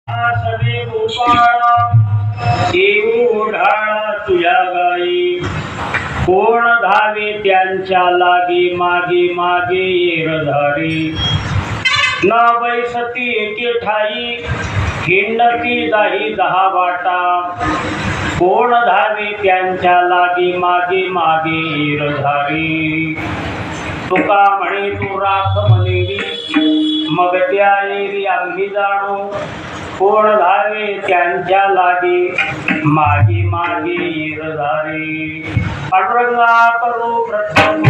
सवे गोपाळा येऊ ढाळा तुझ्या गाई कोण धावे त्यांच्या लागे मागे मागे येरधारी न बैसती एके ठाई हिंडती जाई 10 वाटा कोण धावे त्यांच्या लागे मागे मागे येरधारी तुका म्हणे तू राख म्हणेली मग त्या येरी आम्ही जाणू कोण धावे त्यांच्या लागे मागे मागे येरधारी पांडुरंगा करू प्रथम